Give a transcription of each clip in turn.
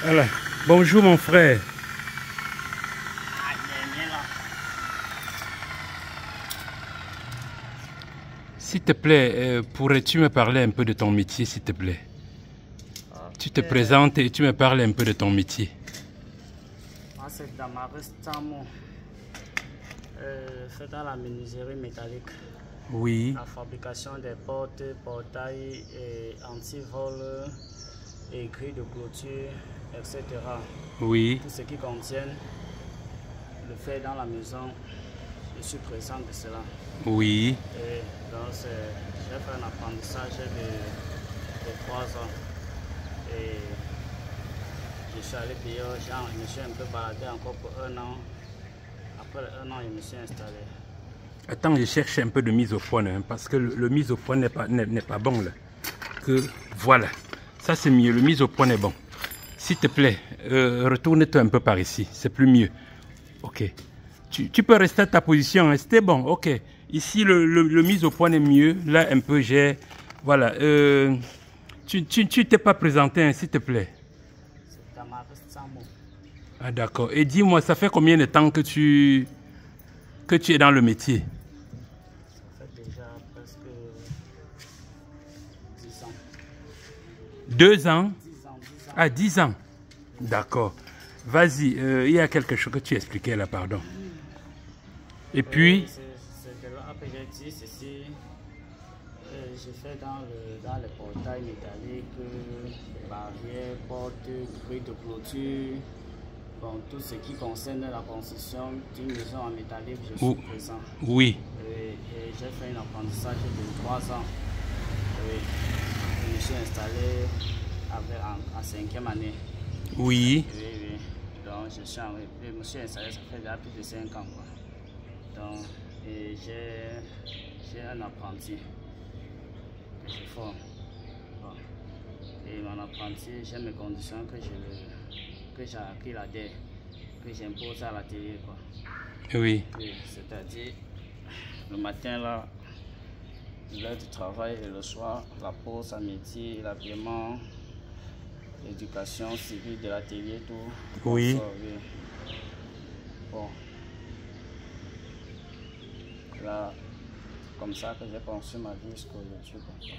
Voilà. Bonjour mon frère. S'il te plaît, pourrais-tu me parler un peu de ton métier, s'il te plaît? Tu te présentes et tu me parles un peu de ton métier. Moi, c'est Damaris Tamo. Fait dans la menuiserie métallique. Oui. La fabrication des portes, portails, anti-vol, et grilles de clôture, etc. Oui. Tout ce qui contient le fait dans la maison, je suis présent de cela. Oui. Et donc, j'ai fait un apprentissage de 3 ans. Et je suis allé dehors, je me suis un peu baladé encore pour 1 an. Après 1 an, je me suis installé. Attends, je cherche un peu de mise au point, hein, parce que le mise au point n'est pas bon là. Voilà, ça c'est mieux, le mise au point est bon. S'il te plaît, retourne-toi un peu par ici, c'est plus mieux. Ok. Tu peux rester à ta position, hein, c'était bon, ok. Ici, le mise au point est mieux. Là, un peu, j'ai... Voilà. Tu t'es pas présenté, hein, s'il te plaît. C'est Damaris Tamo. Ah, d'accord. Et dis-moi, ça fait combien de temps que tu es dans le métier? Ça fait déjà presque 10 ans. 2 ans? 10 ans, 10 ans. Ah, 10 ans. D'accord. Vas-y, il y a quelque chose que tu expliquais là, pardon. Et puis... C'est de là que j'ai dit ceci. J'ai fait dans les portails métalliques, barrières, portes, grilles de clôture. Bon, tout ce qui concerne la construction d'une maison en métallique, je suis présent. Oui. Et j'ai fait un apprentissage de 3 ans. Et je me suis installé en 5e année. Oui. Oui. Donc, je me suis installé, ça fait déjà plus de 5 ans. Quoi. Donc, j'ai un apprenti que je forme. Bon. Et mon apprenti, j'ai mes conditions que j'ai acquis là-dedans, que j'impose à l'atelier. Oui. C'est-à-dire, le matin, là, l'heure du travail et le soir, la pause à midi, l'habillement, l'éducation civile de l'atelier, tout. Oui. Bon. Là, comme ça que j'ai conçu ma vie jusqu'à aujourd'hui.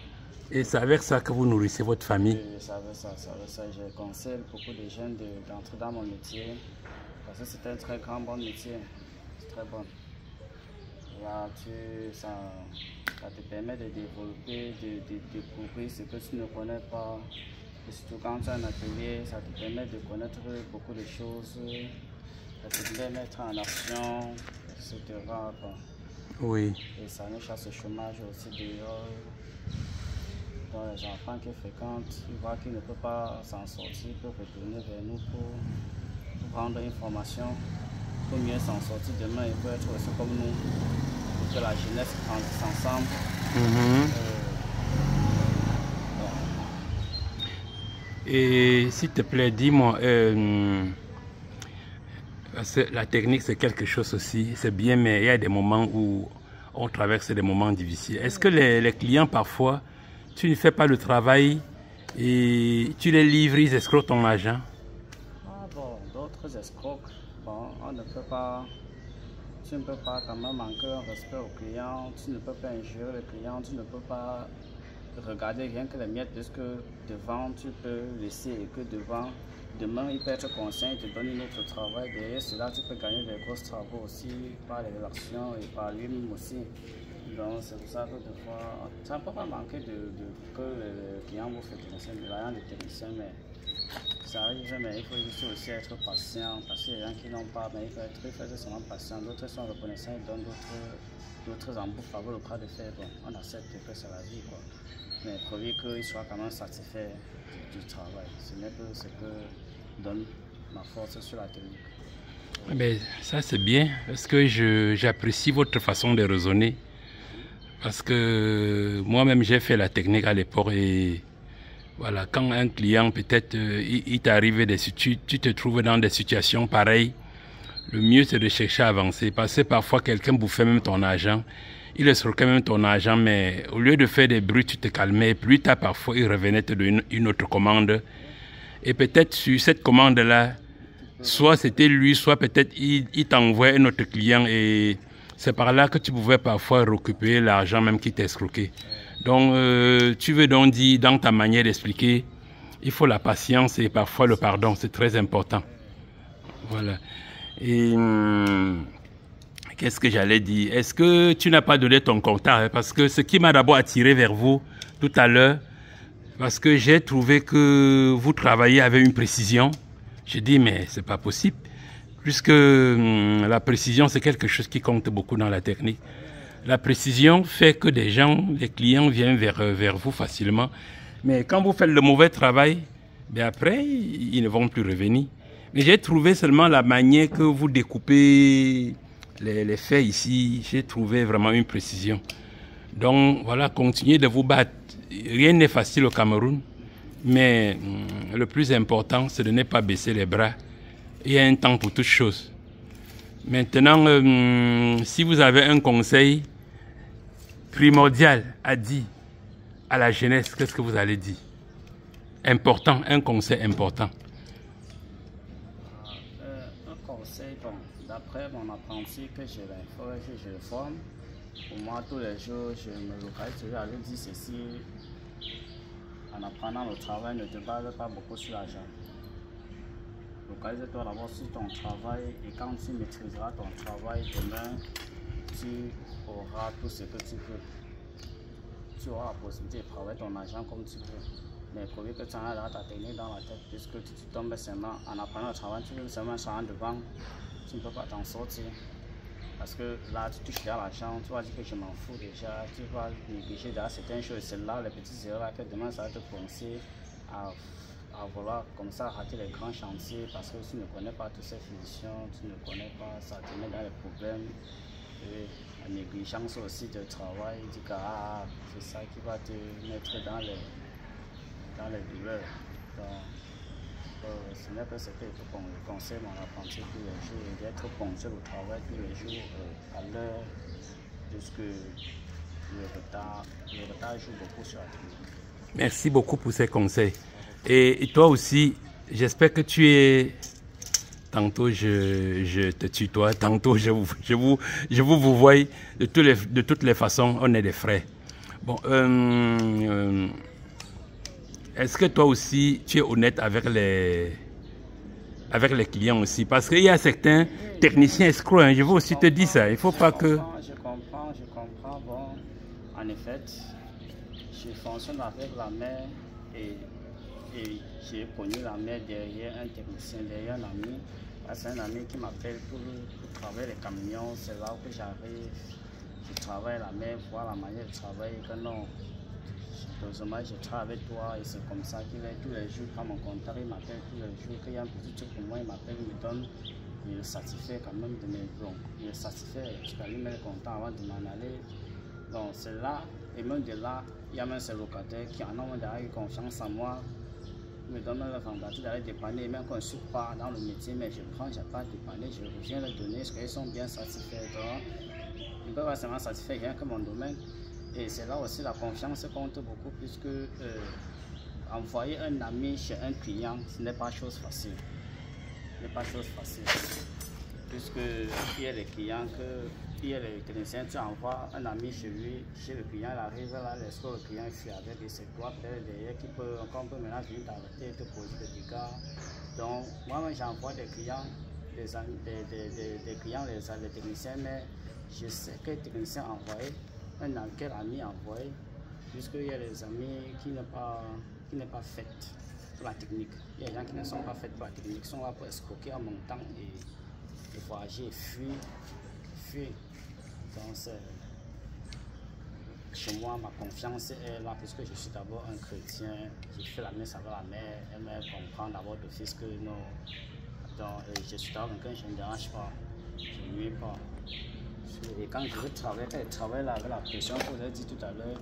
Et c'est avec ça que vous nourrissez votre famille? Oui, c'est avec ça. Je conseille beaucoup de jeunes d'entrer dans mon métier parce que c'est un très bon métier. C'est très bon. Là, ça te permet de développer, de découvrir ce que tu ne connais pas. Et surtout quand tu as un atelier, ça te permet de connaître beaucoup de choses. Ça te permet de mettre en action, etc. Oui. Et ça nous chasse le chômage aussi dehors. Donc les enfants qui fréquentent, ils voient qu'ils ne peuvent pas s'en sortir, ils peuvent retourner vers nous pour prendre une formation, pour mieux s'en sortir demain, ils peuvent être aussi comme nous, pour que la jeunesse grandisse ensemble. Et s'il te plaît, dis-moi, la technique c'est quelque chose aussi, c'est bien, mais il y a des moments où on traverse des moments difficiles. Est-ce que les clients parfois, tu ne fais pas le travail et tu les livres, ils escroquent ton argent? Ah bon, d'autres escrocs, bon, on ne peut pas, tu ne peux pas quand même manquer un respect au client, tu ne peux pas injurer le client, tu ne peux pas regarder rien que les miettes de ce que devant tu peux laisser et que devant, demain il peut être conscient, il te donne un autre travail, derrière cela tu peux gagner des gros travaux aussi par les relations et par lui-même aussi. Donc c'est pour ça que des fois, ça ne peut pas manquer que le client vous fait technicien, de l'argent de technicien, mais ça arrive, mais il faut aussi être patient, parce qu'il y a des gens qui n'ont pas, mais il faut être seulement patient, d'autres sont reconnaissants, ils donnent d'autres embouts faveur au cas de faire, bon, on accepte que c'est la vie, quoi. Mais pourvu qu'ils soient quand même satisfaits du travail, ce n'est que ce que donne ma force sur la technique. Mais ça c'est bien, parce que j'apprécie votre façon de raisonner. Parce que moi-même j'ai fait la technique à l'époque et voilà, quand un client peut-être il t'arrive tu te trouves dans des situations pareilles, le mieux c'est de chercher à avancer parce que parfois quelqu'un bouffait même ton argent, il escroquait même ton argent, mais au lieu de faire des bruits tu te calmais, plus tard parfois il revenait te donner une autre commande Et peut-être sur cette commande-là, soit c'était lui, soit peut-être il t'envoie un autre client et c'est par là que tu pouvais parfois récupérer l'argent même qui t'a escroqué. Donc, tu veux donc dire dans ta manière d'expliquer, il faut la patience et parfois le pardon, c'est très important. Voilà. Et qu'est-ce que j'allais dire? Est-ce que tu n'as pas donné ton contact? Parce que ce qui m'a d'abord attiré vers vous tout à l'heure, parce que j'ai trouvé que vous travaillez avec une précision. J'ai dit, mais c'est pas possible, puisque la précision, c'est quelque chose qui compte beaucoup dans la technique. La précision fait que des gens, les clients viennent vers vous facilement. Mais quand vous faites le mauvais travail, bien après, ils ne vont plus revenir. Mais j'ai trouvé seulement la manière que vous découpez les faits ici, j'ai trouvé vraiment une précision. Donc voilà, continuez de vous battre. Rien n'est facile au Cameroun, mais le plus important, c'est de ne pas baisser les bras. Il y a un temps pour toutes choses. Maintenant, si vous avez un conseil primordial à dire à la jeunesse, qu'est-ce que vous allez dire? Important, un conseil important. Un conseil, bon, d'après mon apprenti que je le forme, pour moi, tous les jours, je me localise toujours à lui dire ceci. En apprenant le travail, ne te base pas beaucoup sur l'argent. Localise-toi d'abord sur ton travail et quand tu maîtriseras ton travail, demain, tu auras tout ce que tu veux. Tu auras la possibilité de travailler ton argent comme tu veux. Mais pour que tu en as ta technique dans la tête, puisque tu tombes seulement en apprenant le travail, tu veux seulement s'en devant, tu ne peux pas t'en sortir. Parce que là, tu touches déjà l'argent, tu vas dire que je m'en fous déjà, tu vas négliger déjà certaines choses. C'est là, les petites erreurs là, que demain ça va te penser à vouloir comme ça rater les grands chantiers parce que tu ne connais pas toutes ces finitions, tu ne connais pas, ça te met dans les problèmes. Et la négligence aussi de travail, du cas, c'est ça qui va te mettre dans les douleurs. Donc, ce n'est pas ce que je conseille mon apprenti tous les jours, d'être ponctuel au travail tous les jours à l'heure, puisque le retard joue beaucoup sur la technique. Merci beaucoup pour ces conseils. Et toi aussi, j'espère que tu es... Tantôt je te tutoie, tantôt je vous vois. De toutes les façons, on est des frères. Bon, est-ce que toi aussi, tu es honnête avec les clients aussi? Parce qu'il y a certains techniciens escrocs, hein, je veux aussi te dire ça. Il ne faut pas que... Je comprends. Bon, en effet, je fonctionne avec la mère et j'ai connu la mère derrière un technicien, derrière un ami. C'est un ami qui m'appelle pour travailler les camions. C'est là que j'arrive, je travaille la mer, voir la manière de travailler. Que non, heureusement, je travaille avec toi et c'est comme ça qu'il est tous les jours. Quand mon contact, il m'appelle tous les jours. Qu'il y a un petit truc pour moi, il m'appelle, il me donne. Il est satisfait quand même de mes dons. Il est satisfait, je peux lui mettre le contact avant de m'en aller. Donc c'est là, et même de là, il y a même ces locataires qui en ont eu confiance en moi. Me donne la vendature d'aller dépanner, même quand je ne suis pas dans le métier, mais je prends, je n'ai pas dépanné, je reviens leur donner, parce qu'ils sont bien satisfaits. Donc, ils ne peuvent pas seulement satisfaire rien que mon domaine. Et c'est là aussi la confiance compte beaucoup, puisque envoyer un ami chez un client, ce n'est pas chose facile. Ce n'est pas chose facile. Puisqu'il y a des clients il y a les techniciens, tu envoies un ami chez lui, chez le client, il arrive là, le client fuit avec et c'est toi peut-être derrière qui peut encore maintenant venir t'arrêter, te poser des dégâts. Donc moi-même j'envoie des clients, des clients, les techniciens, mais je sais quel technicien envoyer, quel ami envoyer, puisqu'il y a des amis qui n'est pas fait pour la technique. Il y a des gens qui ne sont pas faits pour la technique, sont là pour escroquer en montant et voyager et fuir. Donc chez moi, ma confiance est là puisque je suis d'abord un chrétien. J'ai fait la messe avec la mère. Elle me comprend d'abord d'office que non. Donc je suis d'abord quelqu'un, je ne dérange pas. Je ne nuis pas. Et quand je veux travailler, là avec la pression, comme vous avez dit tout à l'heure,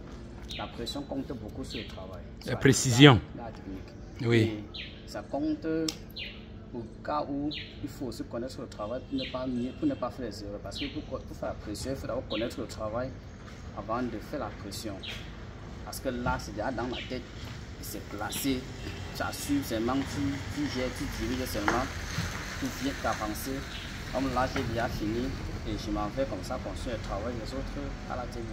la pression compte beaucoup sur le travail. La précision. La technique. Oui. Et ça compte au cas où il faut aussi connaître le travail pour ne pas faire les erreurs. Parce que pour faire la pression, il faut d'abord connaître le travail avant de faire la pression. Parce que là, c'est déjà dans la tête. c'est placé. Tu assures seulement, tu gères, tu diriges seulement, tu viens d'avancer. Comme là, j'ai déjà fini et je m'en vais comme ça construire le travail des autres à la télé.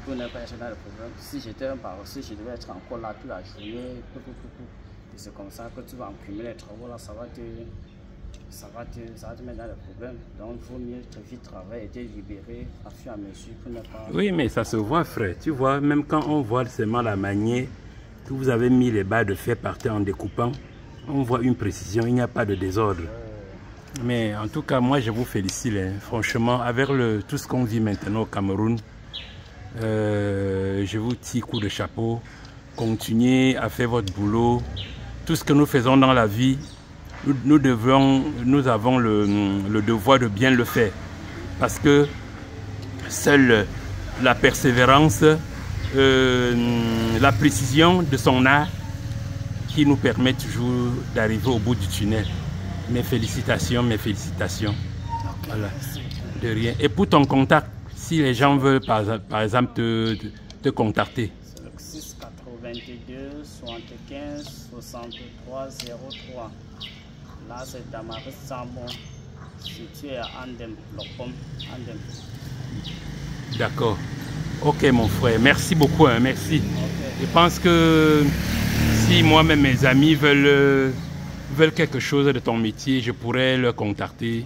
Pour ne pas être dans le problème. Si j'étais un paresseux, je devais être encore là toute la journée. Et c'est comme ça que tu vas accumuler les travaux là, ça va te mettre dans le problème. Donc il faut mieux te vite travailler et te libérer à fur et à mesure pour ne pas... Oui, mais ça se voit, frère. Tu vois, même quand on voit seulement la manière que vous avez mis les barres de fer par terre en découpant, on voit une précision, il n'y a pas de désordre. Mais en tout cas, moi je vous félicite. Hein. Franchement, avec tout ce qu'on vit maintenant au Cameroun, je vous tire coup de chapeau. Continuez à faire votre boulot. Tout ce que nous faisons dans la vie, nous avons le devoir de bien le faire. Parce que seule la persévérance, la précision de son art qui nous permet toujours d'arriver au bout du tunnel. Mes félicitations, mes félicitations. Voilà, de rien. Et pour ton contact, si les gens veulent par exemple te contacter. C'est le 6 82 75 63 03. Là, c'est Damaris Sambon, situé à Andem, Lopom, Andem. D'accord. Ok, mon frère. Merci beaucoup. Hein, merci. Okay. Je pense que si moi-même mes amis veulent quelque chose de ton métier, je pourrais leur contacter,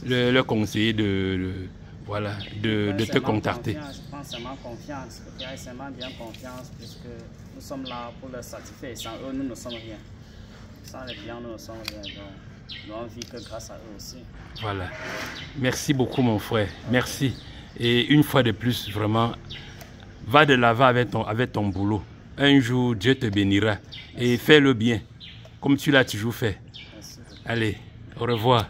leur conseiller de te contacter. Je prends seulement confiance, je fais seulement bien confiance, puisque nous sommes là pour les satisfaire. Sans eux, nous ne sommes rien. Sans les clients, nous ne sommes rien. Donc, nous n'avons vu que grâce à eux aussi. Voilà. Merci beaucoup, mon frère. Merci. Et une fois de plus, vraiment, va de l'avant avec ton boulot. Un jour, Dieu te bénira. Et fais-le bien, comme tu l'as toujours fait. Merci. Allez, au revoir.